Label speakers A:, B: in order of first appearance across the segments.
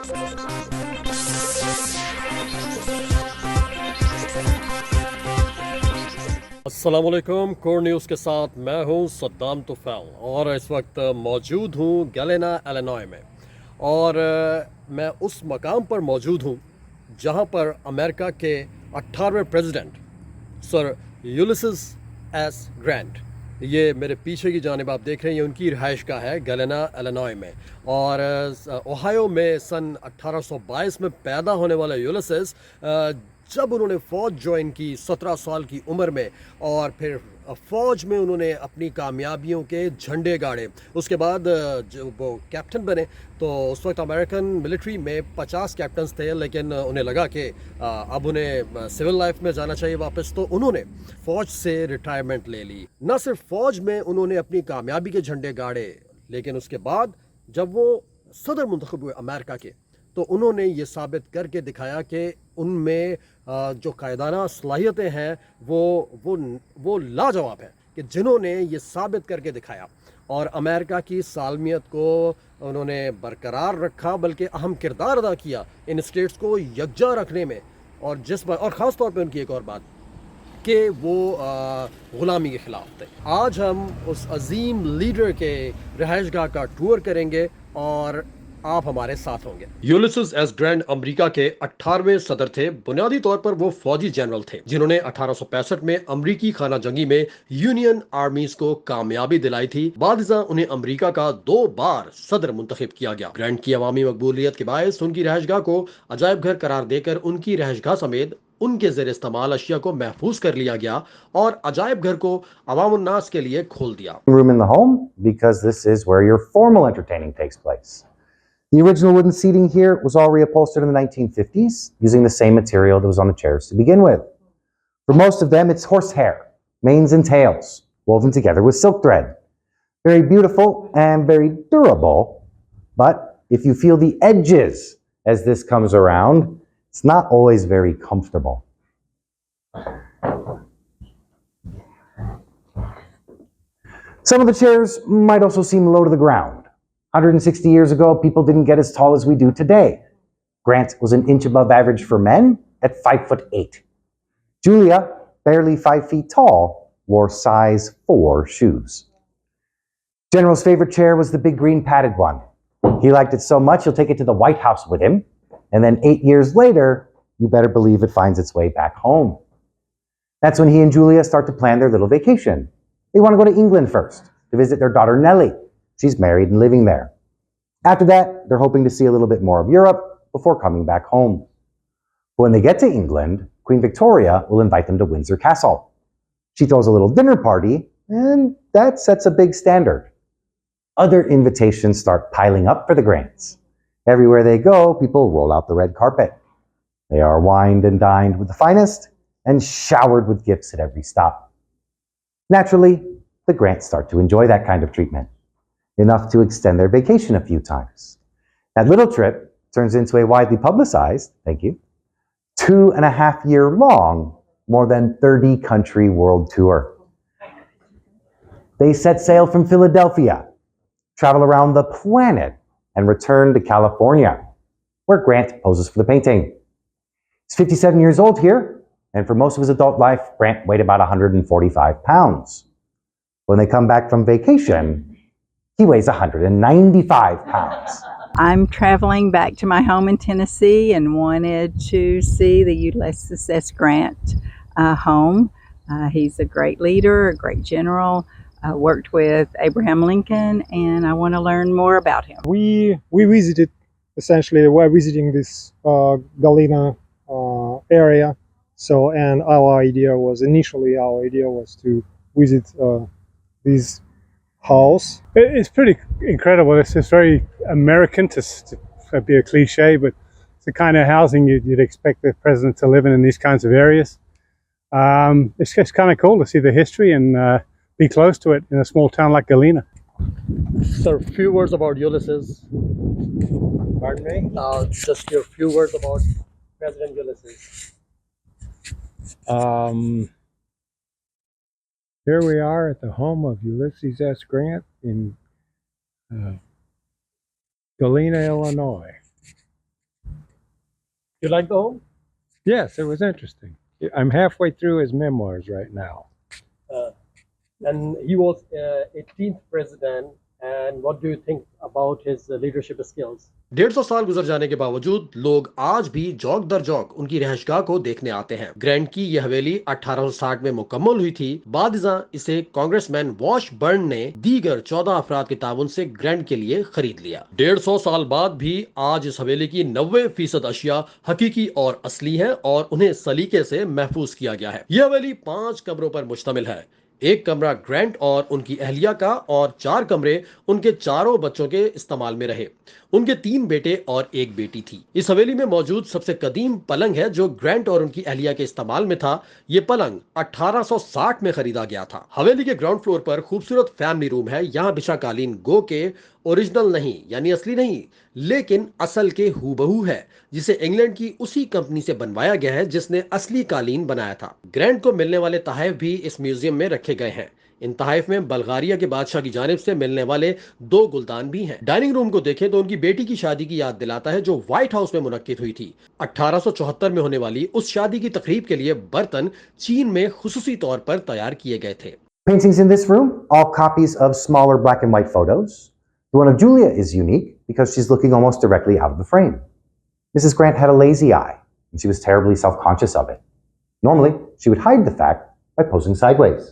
A: अस्सलाम वालेकुम। Core news के साथ मैं हूं सद्दाम तुफैल और इस वक्त मौजूद हूं गैलेना इलिनॉय में। और मैं उस मकाम पर मौजूद हूं जहां पर अमेरिका के 18वें president sir Ulysses S Grant, ये मेरे पीछे की जानिब आप देख रहे हैं, ये उनकी रिहाइश का है गैलेना इलिनॉय में। और ओहायो में सन 1822 में पैदा होने वाला यूलिसिस जब उन्होंने फ़ौज ज्वाइन की 17 साल की उम्र में, और फिर फ़ौज में उन्होंने अपनी कामयाबियों के झंडे गाड़े। उसके बाद जब वो कैप्टन बने तो उस वक्त अमेरिकन मिलिट्री में 50 कैप्टन्स थे, लेकिन उन्हें लगा कि अब उन्हें सिविल लाइफ में जाना चाहिए वापस, तो उन्होंने फ़ौज से रिटायरमेंट ले ली। न सिर्फ फ़ौज में उन्होंने अपनी कामयाबी के झंडे गाड़े, लेकिन उसके बाद जब वो सदर मुंतखब हुए अमेरिका के, तो उन्होंने ये साबित करके दिखाया कि उनमें जो कायदाना सलाहियतें हैं वो लाजवाब हैं, कि जिन्होंने ये साबित करके दिखाया और अमेरिका की सालमियत को उन्होंने बरकरार रखा, बल्कि अहम किरदार अदा किया इन स्टेट्स को यकजा रखने में। और और ख़ास तौर पे उनकी एक और बात कि वो ग़ुलामी के ख़िलाफ़ थे। आज हम उस अजीम लीडर के रिहाइशगाह का टूर करेंगे और आप हमारे साथ होंगे। यूलिसिस एस ग्रांट अमेरिका के 18वें सदर थे। बुनियादी तौर पर वो फौजी जनरल थे जिन्होंने 1865 में अमरीकी खाना जंगी में यूनियन आर्मीज को कामयाबी दिलाई थी। बादशाह उन्हें अमेरिका का 2 बार सदर मुंतखब किया गया। ग्रांट की अवामी मकबूलियत के बायस उनकी रहायशगाह को अजायब घर करार देकर उनकी रहायशगाह समेत उनके ज़ेर इस्तेमाल अशिया को महफूज कर लिया गया और अजायब घर को अवाम उन्नास के लिए खोल दिया।
B: Room in the home because this is where your formal entertaining takes place. The original wooden seating here was all reupholstered in the 1950s using the same material that was on the chairs to begin with. For most of them, it's horsehair, manes and tails, woven together with silk thread. Very beautiful and very durable, but if you feel the edges as this comes around, it's not always very comfortable. Some of the chairs might also seem low to the ground. 160 years ago, people didn't get as tall as we do today. Grant was an inch above average for men at 5'8". Julia, barely 5 feet tall, wore size 4 shoes. General's favorite chair was the big green padded one. He liked it so much he'll take it to the White House with him, and then 8 years later, you better believe it finds its way back home. That's when he and Julia start to plan their little vacation. They want to go to England first to visit their daughter Nellie. She's married and living there. After that, they're hoping to see a little bit more of Europe before coming back home. But when they get to England, Queen Victoria will invite them to Windsor Castle. She throws a little dinner party, and that sets a big standard. Other invitations start piling up for the Grants. Everywhere they go, people roll out the red carpet. They are wined and dined with the finest and showered with gifts at every stop. Naturally, the Grants start to enjoy that kind of treatment, enough to extend their vacation a few times. That little trip turns into a widely publicized, 2.5-year long, more than 30 country world tour. They set sail from Philadelphia, travel around the planet, and return to California, where Grant poses for the painting. He's 57 years old here, and for most of his adult life, Grant weighed about 145 pounds. When they come back from vacation, he weighs 195 pounds.
C: I'm traveling back to my home in Tennessee and wanted to see the Ulysses S. Grant home. He's a great leader, a great general, worked with Abraham Lincoln, and I want to learn more about him.
D: We visited, essentially, we're visiting this Galena area. So, and initially our idea was to visit this house. It's pretty incredible. It's just very American, to be a cliche, but it's the kind of housing you'd expect the president to live in these kinds of areas. It's just kind of cool to see the history and be close to it in a small town like Galena.
A: Sir, few words about Ulysses.
D: Pardon me?
A: Just your few words about President Ulysses.
D: Here we are at the home of Ulysses S. Grant in Galena, Illinois.
A: You like the home?
E: Yes, it was interesting. I'm halfway through his memoirs right now.
A: And he was 18th president. And what do you think about his leadership skills? 150 साल गुजर जाने के बावजूद लोग आज भी जौक दर जौक उनकी रहशगाह को देखने आते हैं। ग्रैंट की यह हवेली 1860 में मुकम्मल हुई थी। बादिज़ां इसे कांग्रेसमैन वॉश बर्न ने दीगर 14 अफराद के ताउन से ग्रैंट के लिए खरीद लिया। 150 साल बाद भी आज इस हवेली की 90% अशिया हकीकी और असली हैं और उन्हें सलीके से महफूज किया गया है। यह हवेली 5 कमरों पर मुश्तमिल है। एक कमरा ग्रैंट और उनकी अहलिया का और 4 कमरे उनके चारों बच्चों के इस्तेमाल में रहे। उनके 3 बेटे और 1 बेटी थी। इस हवेली में मौजूद सबसे कदीम पलंग है जो ग्रैंट और उनकी अहलिया के इस्तेमाल में था। ये पलंग 1860 में खरीदा गया था। हवेली के ग्राउंड फ्लोर पर खूबसूरत फैमिली रूम है। यहाँ बिछा कालीन गो के ओरिजिनल नहीं यानी असली नहीं लेकिन असल के हूबहू है जिसे इंग्लैंड की उसी कंपनी से बनवाया गया है जिसने असली कालीन बनाया था। ग्रैंट को मिलने वाले तहफ भी इस म्यूजियम में रखे गए हैं। इन तहफ में बल्गारिया के बादशाह की जानिब से मिलने वाले 2 गुलदान भी हैं। डाइनिंग रूम को देखें तो उनकी बेटी की शादी की याद दिलाता है जो व्हाइट हाउस में मुनक्किद हुई थी। 1874 में होने वाली उस शादी की तकरीब के लिए बर्तन चीन में खुसूसी तौर पर तैयार किए गए थे।
B: Paintings in this room, all copies of smaller black and white photos. The one of Julia is unique because she's looking almost directly out of the frame. Mrs. Grant had a lazy eye, and she was terribly self-conscious of it. Normally, she would hide the fact by posing sideways,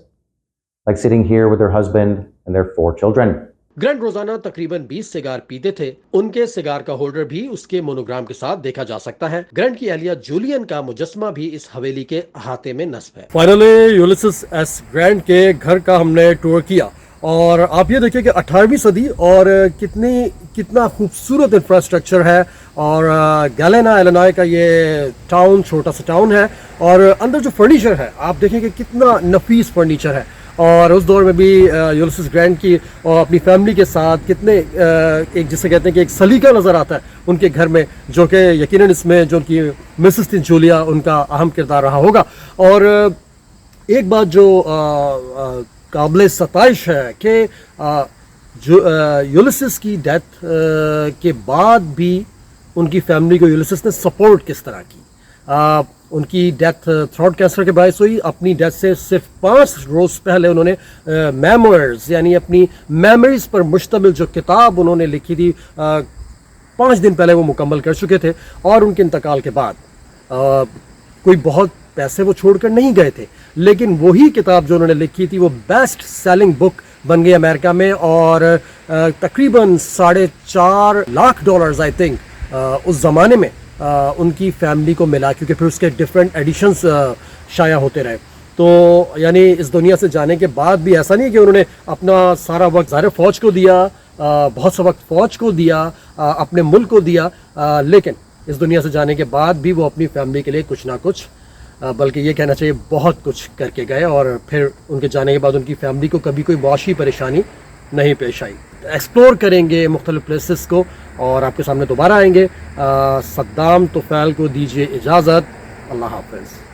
B: like sitting here with her husband and their 4 children.
A: Grand रोजाना तकरीबन 20 cigar पीते थे। उनके cigar का holder भी उसके monogram के साथ देखा जा सकता है। ग्रैंट की अहलिया जूलियन का मुजस्समा भी इस हवेली के अहाते में नस्ब है। फाइनली यूलिसिस एस ग्रैंट के घर का हमने टूर किया और आप ये देखिए कि 18वीं सदी और कितना खूबसूरत इंफ्रास्ट्रक्चर है और गैलेना इलिनॉय का ये टाउन छोटा सा टाउन है और अंदर जो फर्नीचर है आप देखें कि कितना नफीस फर्नीचर है और उस दौर में भी यूलिसिस ग्रैंट की और अपनी फैमिली के साथ कितने एक जिसे कहते हैं कि एक सलीका नज़र आता है उनके घर में जो कि यकीनन इसमें जो उनकी मिसेस थी जूलिया उनका अहम किरदार रहा होगा। और एक बात जो काबिल सताइश है कि जो यूलिसिस की डेथ के बाद भी उनकी फैमिली को यूलिसिस ने सपोर्ट किस तरह की। उनकी डेथ थ्रोट कैंसर के बायस हुई। अपनी डेथ से सिर्फ 5 रोज़ पहले उन्होंने मेमोइर्स यानी अपनी मेमोरीज पर मुश्तमिल जो किताब उन्होंने लिखी थी 5 दिन पहले वो मुकम्मल कर चुके थे। और उनके इंतकाल के बाद कोई बहुत पैसे वो छोड़कर नहीं गए थे लेकिन वही किताब जो उन्होंने लिखी थी वो बेस्ट सेलिंग बुक बन गई अमेरिका में और तकरीबन $4.5 लाख आई थिंक उस ज़माने में उनकी फैमिली को मिला क्योंकि फिर उसके डिफरेंट एडिशंस शाया होते रहे। तो यानी इस दुनिया से जाने के बाद भी ऐसा नहीं कि उन्होंने अपना सारा वक्त ज़ाहिर फ़ौज को दिया, बहुत सा वक्त फ़ौज को दिया, अपने मुल्क को दिया, लेकिन इस दुनिया से जाने के बाद भी वो अपनी फैमिली के लिए कुछ ना कुछ बल्कि ये कहना चाहिए बहुत कुछ करके गए और फिर उनके जाने के बाद उनकी फैमिली को कभी कोई मुआशी परेशानी नहीं पेश आई। एक्सप्लोर करेंगे मुख्तलिफ प्लेसेस को और आपके सामने दोबारा आएंगे। सद्दाम तुफैल को दीजिए इजाज़त। अल्लाह हाफ़िज़।